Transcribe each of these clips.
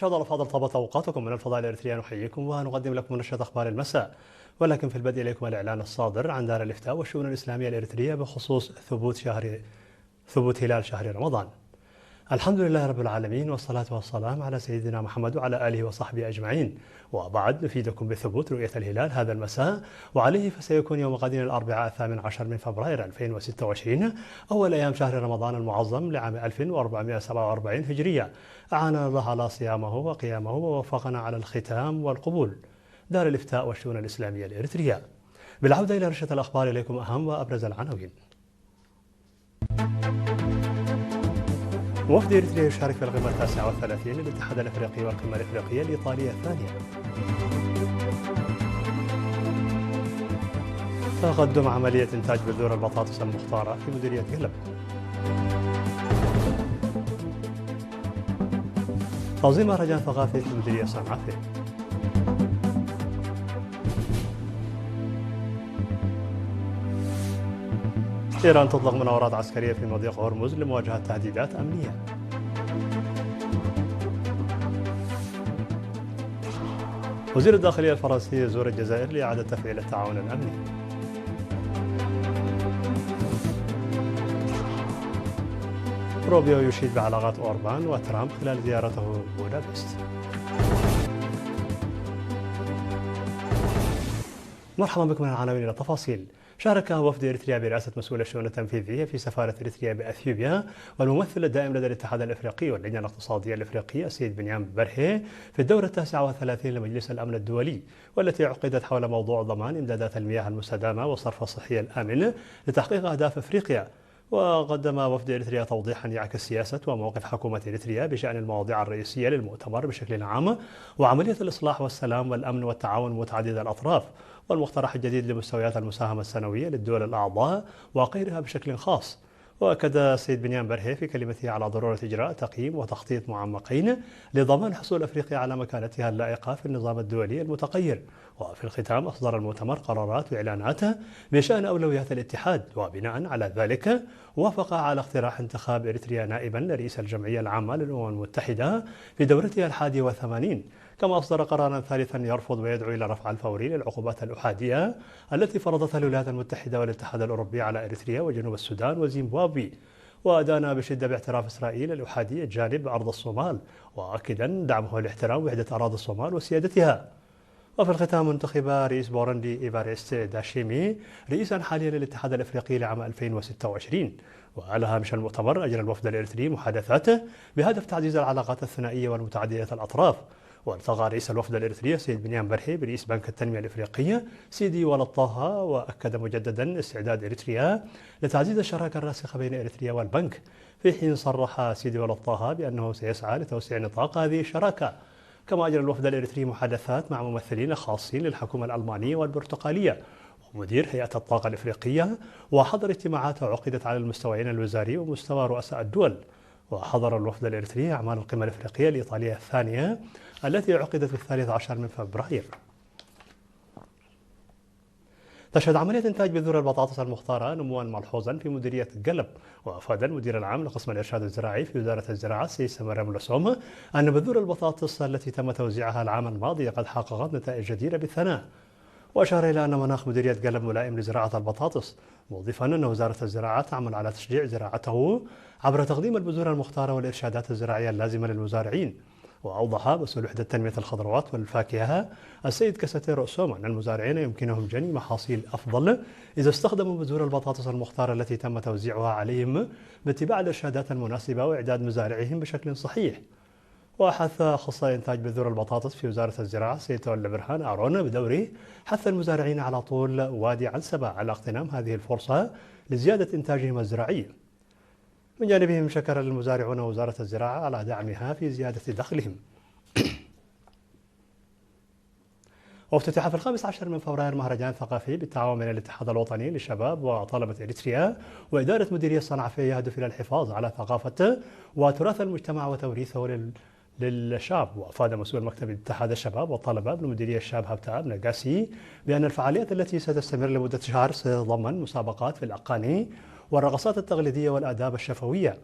مشاهدينا الأفاضل، طابت أوقاتكم. من الفضاء الإريترية نحييكم ونقدم لكم نشرة أخبار المساء، ولكن في البدء إليكم الإعلان الصادر عن دار الإفتاء والشؤون الإسلامية الإريترية بخصوص ثبوت هلال شهر رمضان. الحمد لله رب العالمين، والصلاة والسلام على سيدنا محمد وعلى آله وصحبه أجمعين. وبعد نفيدكم بثبوت رؤية الهلال هذا المساء، وعليه فسيكون يوم غد الأربعاء 18 من فبراير 2026 أول أيام شهر رمضان المعظم لعام 1447 هجرية. أعاننا الله على صيامه وقيامه ووفقنا على الختام والقبول. دار الإفتاء والشؤون الإسلامية الإريترية. بالعودة إلى نشرة الأخبار، إليكم أهم وأبرز العناوين. وفد إريتريا يشارك في القمة 39 للاتحاد الأفريقي والقمة الإفريقية الإيطالية الثانية. تقدم عملية إنتاج بذور البطاطس المختارة في مديرية قلب. تنظيم مهرجان ثقافي في مديرية صنعاء. إيران تطلق مناورات عسكرية في مضيق هرمز لمواجهة تهديدات أمنية. وزير الداخلية الفرنسي يزور الجزائر لإعادة تفعيل التعاون الأمني. روبيو يشيد بعلاقات أوربان وترامب خلال زيارته بودابست. مرحبا بكم من العناوين إلى التفاصيل. شارك وفد إريتريا برئاسة مسؤول الشؤون التنفيذية في سفارة إريتريا بأثيوبيا والممثل الدائم لدى الاتحاد الإفريقي واللجنة الاقتصادية الإفريقية السيد بنيام برهي في الدورة 39 لمجلس الأمن الدولي، والتي عقدت حول موضوع ضمان إمدادات المياه المستدامة والصرف الصحي الآمن لتحقيق أهداف أفريقيا. وقدم وفد إريتريا توضيحا يعكس سياسة وموقف حكومة إريتريا بشأن المواضيع الرئيسية للمؤتمر بشكل عام، وعملية الإصلاح والسلام والأمن والتعاون متعدد الأطراف، والمقترح الجديد لمستويات المساهمة السنوية للدول الأعضاء وغيرها بشكل خاص. وأكد السيد بنيام برهي في كلمته على ضرورة إجراء تقييم وتخطيط معمقين لضمان حصول أفريقيا على مكانتها اللائقة في النظام الدولي المتغير. وفي الختام أصدر المؤتمر قرارات وإعلانات بشأن أولويات الاتحاد، وبناء على ذلك وافق على اقتراح انتخاب إريتريا نائبا لرئيس الجمعية العامة للأمم المتحدة في دورتها 81. كما أصدر قرارا ثالثا يرفض ويدعو إلى الرفع الفوري للعقوبات الأحادية التي فرضتها الولايات المتحدة والاتحاد الأوروبي على إريتريا وجنوب السودان وزيمبابوي، وأدان بشدة باعتراف إسرائيل الأحادية جانب أرض الصومال، وأكدا دعمه لاحترام وحدة أراضي الصومال وسيادتها. وفي الختام انتخب رئيس بوروندي إيفاريست داشيمي رئيسا حاليا للاتحاد الافريقي لعام 2026. وعلى هامش المؤتمر اجرى الوفد الاريتري محادثات بهدف تعزيز العلاقات الثنائيه والمتعدده الاطراف. والتقى رئيس الوفد الاريتري سيد بنيام برهي برئيس بنك التنميه الافريقيه سيدي ولد طه، واكد مجددا استعداد اريتريا لتعزيز الشراكه الراسخه بين اريتريا والبنك، في حين صرح سيدي ولد طه بانه سيسعى لتوسيع نطاق هذه الشراكه. كما أجرى الوفد الإريتري محادثات مع ممثلين خاصين للحكومة الألمانية والبرتقالية ومدير هيئة الطاقة الإفريقية، وحضر اجتماعات عقدت على المستويين الوزاري ومستوى رؤساء الدول. وحضر الوفد الإريتري أعمال القمة الإفريقية الإيطالية الثانية التي عقدت في 13 من فبراير. تشهد عملية إنتاج بذور البطاطس المختارة نمواً ملحوظاً في مديرية قلب. وأفاد المدير العام لقسم الإرشاد الزراعي في وزارة الزراعة السيد سمر لسوم أن بذور البطاطس التي تم توزيعها العام الماضي قد حققت نتائج جديرة بالثناء. وأشار إلى أن مناخ مديرية قلب ملائم لزراعة البطاطس، موضحاً أن وزارة الزراعة تعمل على تشجيع زراعته عبر تقديم البذور المختارة والإرشادات الزراعية اللازمة للمزارعين. وأوضح مسؤول وحدة تنمية الخضروات والفاكهة السيد كساتير رؤسوم أن المزارعين يمكنهم جني محاصيل أفضل إذا استخدموا بذور البطاطس المختارة التي تم توزيعها عليهم باتباع الإرشادات المناسبة وإعداد مزارعهم بشكل صحيح. وحث أخصائي إنتاج بذور البطاطس في وزارة الزراعة السيد تولى برهان أرون بدوره حث المزارعين على طول وادي عنسبة على اغتنام هذه الفرصة لزيادة إنتاجهم الزراعي. من جانبهم شكر المزارعون وزارة الزراعة على دعمها في زيادة دخلهم. وافتتح في 15 من فبراير مهرجان ثقافي بالتعاون بين الاتحاد الوطني للشباب وطلبة إريتريا وإدارة مديرية صنعاء يهدف إلى الحفاظ على ثقافة وتراث المجتمع وتوريثه للشاب. وأفاد مسؤول مكتب اتحاد الشباب والطلبة بمديرية الشاب هبتاب نقاسي بأن الفعاليات التي ستستمر لمدة شهر ستتضمن مسابقات في الأغاني والرقصات التقليدية والآداب الشفوية.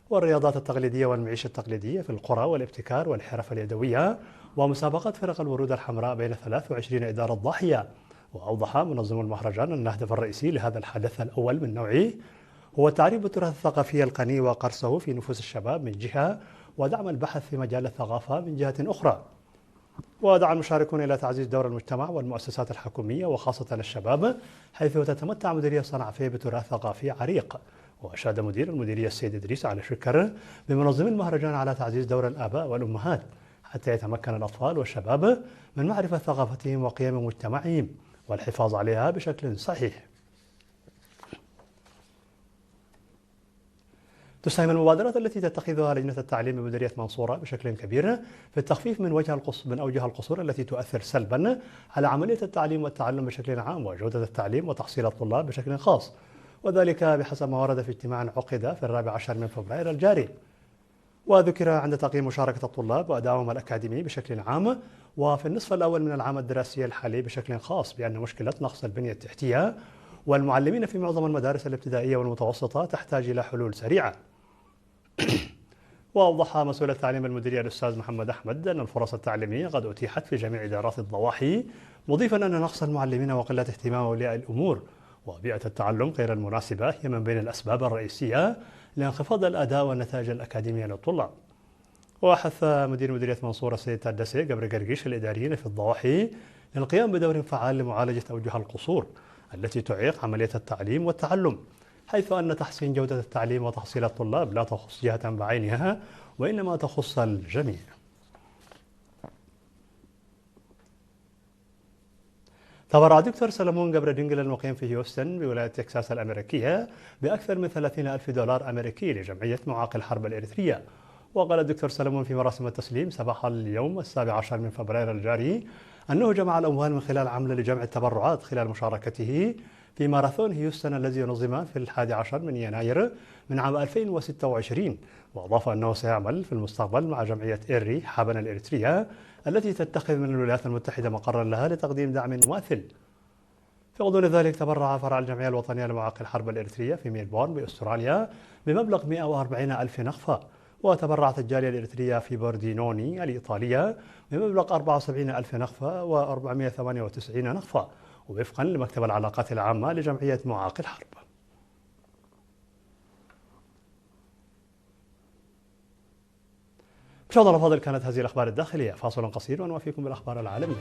والرياضات التقليدية والمعيشة التقليدية في القرى والابتكار والحرف اليدوية، ومسابقة فرق الورود الحمراء بين 23 إدارة ضاحية. وأوضح منظم المهرجان أن الهدف الرئيسي لهذا الحدث الأول من نوعه هو تعريف التراث الثقافي الغني وقرصه في نفوس الشباب من جهة، ودعم البحث في مجال الثقافة من جهة أخرى. ودعا المشاركون إلى تعزيز دور المجتمع والمؤسسات الحكومية وخاصة الشباب، حيث تتمتع مديرية صنعاء بتراث ثقافي عريق. وأشاد مدير المديرية السيد إدريس على شكر بمنظم المهرجان على تعزيز دور الآباء والأمهات حتى يتمكن الأطفال والشباب من معرفة ثقافتهم وقيم مجتمعهم والحفاظ عليها بشكل صحيح. تساهم المبادرات التي تتخذها لجنة التعليم بمديرية منصورة بشكل كبير في التخفيف من أوجه القصور التي تؤثر سلبا على عملية التعليم والتعلم بشكل عام وجودة التعليم وتحصيل الطلاب بشكل خاص، وذلك بحسب ما ورد في اجتماع عقد في 14 من فبراير الجاري. وذكر عند تقييم مشاركة الطلاب وأدائهم الأكاديمي بشكل عام وفي النصف الأول من العام الدراسي الحالي بشكل خاص بأن مشكلة نقص البنية التحتية والمعلمين في معظم المدارس الابتدائية والمتوسطة تحتاج إلى حلول سريعة. وأوضح مسؤول التعليم المديرية الأستاذ محمد أحمد أن الفرص التعليمية قد أتيحت في جميع إدارات الضواحي، مضيفا أن نقص المعلمين وقلة اهتمام أولياء الأمور وبيئة التعلم غير المناسبة هي من بين الأسباب الرئيسية لانخفاض الأداء والنتائج الأكاديمية للطلاب. وحث مدير مديرية منصورة السيد تادسي قبر قرقيش الإداريين في الضواحي للقيام بدور فعال لمعالجة أوجه القصور التي تعيق عملية التعليم والتعلم، حيث أن تحسين جودة التعليم وتحصيل الطلاب لا تخص جهة بعينها وإنما تخص الجميع. تبرع دكتور سلمون قبر دينجل المقيم في هيوستن بولاية تكساس الأمريكية بأكثر من 30,000 دولار أمريكي لجمعية معاق الحرب الإريترية. وقال الدكتور سلمون في مراسم التسليم صباح اليوم 17 من فبراير الجاري أنه جمع الأموال من خلال عمل لجمع التبرعات خلال مشاركته في ماراثون هيوستن الذي نظم في 11 من يناير من عام 2026. وأضاف أنه سيعمل في المستقبل مع جمعية إيري حابنا الإريترية التي تتخذ من الولايات المتحدة مقرا لها لتقديم دعم مماثل. في غضون ذلك تبرع فرع الجمعية الوطنية لمعاق الحرب الإريترية في ميلبورن بأستراليا بمبلغ 140 ألف نقفة. وتبرعت الجالية الإريترية في بوردينوني الإيطالية بمبلغ 74 ألف نقفة و498 نقفة وفقا لمكتب العلاقات العامة لجمعية معاق الحرب. مشاهدينا الأفاضل، كانت هذه الأخبار الداخلية. فاصل قصير ونوافيكم بالأخبار العالمية.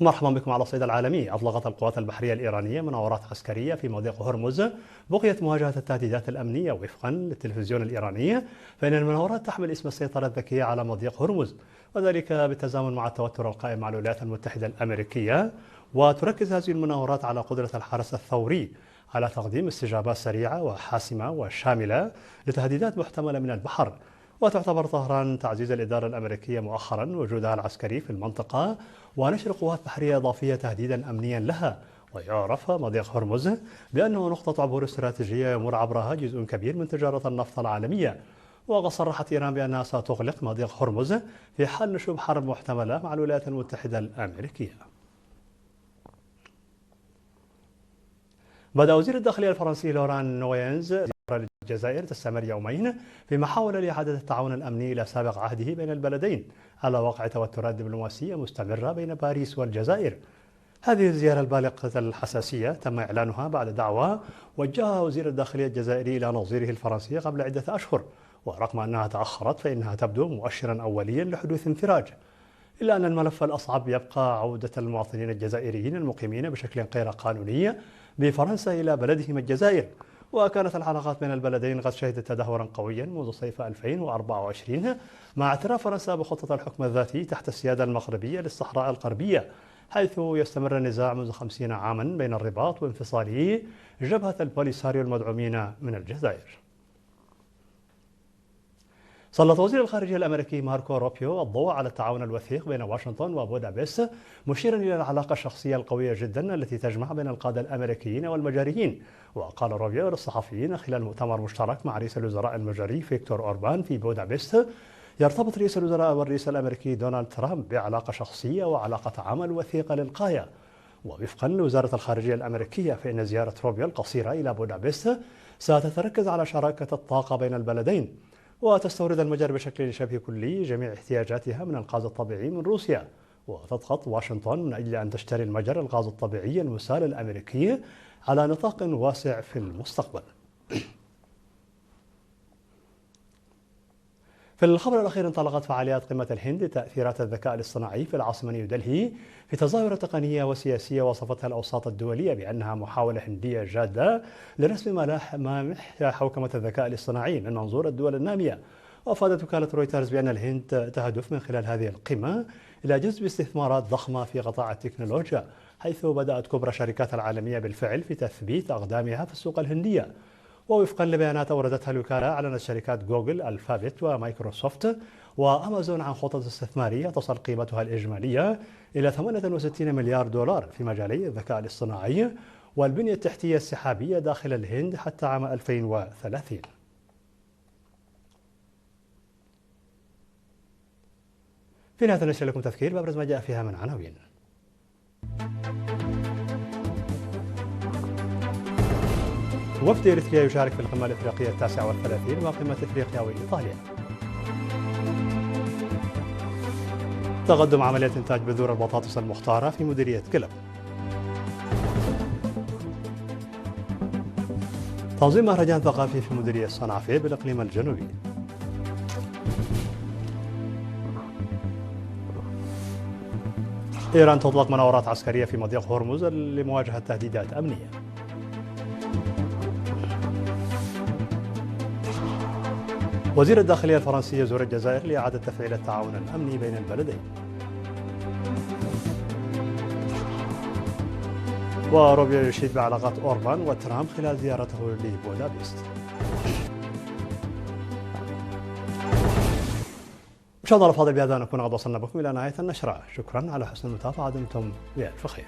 مرحبا بكم على الصعيد العالمي. أطلقت القوات البحرية الإيرانية مناورات عسكرية في مضيق هرمز بقيت مواجهة التهديدات الأمنية. وفقا للتلفزيون الإيراني فإن المناورات تحمل اسم السيطرة الذكية على مضيق هرمز، وذلك بالتزامن مع التوتر القائم مع الولايات المتحدة الأمريكية. وتركز هذه المناورات على قدرة الحرس الثوري على تقديم استجابات سريعة وحاسمة وشاملة لتهديدات محتملة من البحر. وتعتبر طهران تعزيز الإدارة الأمريكية مؤخرا وجودها العسكري في المنطقة ونشر قوات بحرية إضافية تهديدا أمنيا لها. ويعرف مضيق هرمز بأنه نقطة عبور استراتيجية يمر عبرها جزء كبير من تجارة النفط العالمية. وقد صرحت إيران بأنها ستغلق مضيق هرمز في حال نشوب حرب محتملة مع الولايات المتحدة الأمريكية. بدأ وزير الداخلية الفرنسي لوران نوينز زيارة للجزائر تستمر يومين في محاولة لإعادة التعاون الأمني إلى سابق عهده بين البلدين على واقع توترات دبلوماسية مستمرة بين باريس والجزائر. هذه الزيارة البالغة الحساسية تم إعلانها بعد دعوة وجهها وزير الداخلية الجزائري إلى نظيره الفرنسي قبل عدة أشهر، ورغم أنها تأخرت فإنها تبدو مؤشرا أوليا لحدوث انفراج. إلا أن الملف الأصعب يبقى عودة المواطنين الجزائريين المقيمين بشكل غير قانوني بفرنسا إلى بلدهم الجزائر. وكانت العلاقات بين البلدين قد شهدت تدهورا قويا منذ صيف 2024 مع اعتراف فرنسا بخطة الحكم الذاتي تحت السيادة المغربية للصحراء الغربية، حيث يستمر النزاع منذ 50 عاما بين الرباط وانفصاله جبهة البوليساريو المدعومين من الجزائر. سلط وزير الخارجية الأمريكي ماركو روبيو الضوء على التعاون الوثيق بين واشنطن وبودابست، مشيرا إلى العلاقة الشخصية القوية جدا التي تجمع بين القادة الأمريكيين والمجريين. وقال روبيو للصحفيين خلال مؤتمر مشترك مع رئيس الوزراء المجري فيكتور أوربان في بودابست يرتبط رئيس الوزراء والرئيس الأمريكي دونالد ترامب بعلاقة شخصية وعلاقة عمل وثيقة للغاية. ووفقا لوزارة الخارجية الأمريكية فإن زيارة روبيو القصيرة إلى بودابست ستتركز على شراكة الطاقة بين البلدين، وتستورد المجر بشكل شبه كلي جميع احتياجاتها من الغاز الطبيعي من روسيا. وتضغط واشنطن من أجل أن تشتري المجر الغاز الطبيعي المسال الأمريكي على نطاق واسع في المستقبل. في الخبر الأخير، انطلقت فعاليات قمة الهند لتأثيرات الذكاء الاصطناعي في العاصمة نيودلهي في تظاهرة تقنية وسياسية وصفتها الأوساط الدولية بأنها محاولة هندية جادة لرسم ملامح حوكمة الذكاء الاصطناعي من منظور الدول النامية. وأفادت وكالة رويترز بأن الهند تهدف من خلال هذه القمة إلى جذب استثمارات ضخمة في قطاع التكنولوجيا، حيث بدأت كبرى الشركات العالمية بالفعل في تثبيت أقدامها في السوق الهندية. ووفقا لبيانات أوردتها الوكالة، أعلنت شركات جوجل، الفابت، ومايكروسوفت وأمازون عن خطط استثمارية تصل قيمتها الإجمالية إلى 68 مليار دولار في مجالي الذكاء الاصطناعي والبنية التحتية السحابية داخل الهند حتى عام 2030. في نهاية النشرة لكم تذكير بأبرز ما جاء فيها من عناوين. وفد إريتريا يشارك في القمة الإفريقية 39 وقمة إفريقيا وإيطاليا. تقدم عملية إنتاج بذور البطاطس المختارة في مديرية قلب. تنظيم مهرجان ثقافي في مديرية صنعفير بالإقليم الجنوبي. إيران تطلق مناورات عسكرية في مضيق هرمز لمواجهة تهديدات أمنية. وزير الداخلية الفرنسي يزور الجزائر لإعادة تفعيل التعاون الأمني بين البلدين. وروبيو يشيد بعلاقات أوربان وترامب خلال زيارته لبودابست. مشاهدينا الأفاضل، بهذا نكون قد وصلنا بكم إلى نهاية النشرة. شكرا على حسن المتابعة، دمتم بألف خير.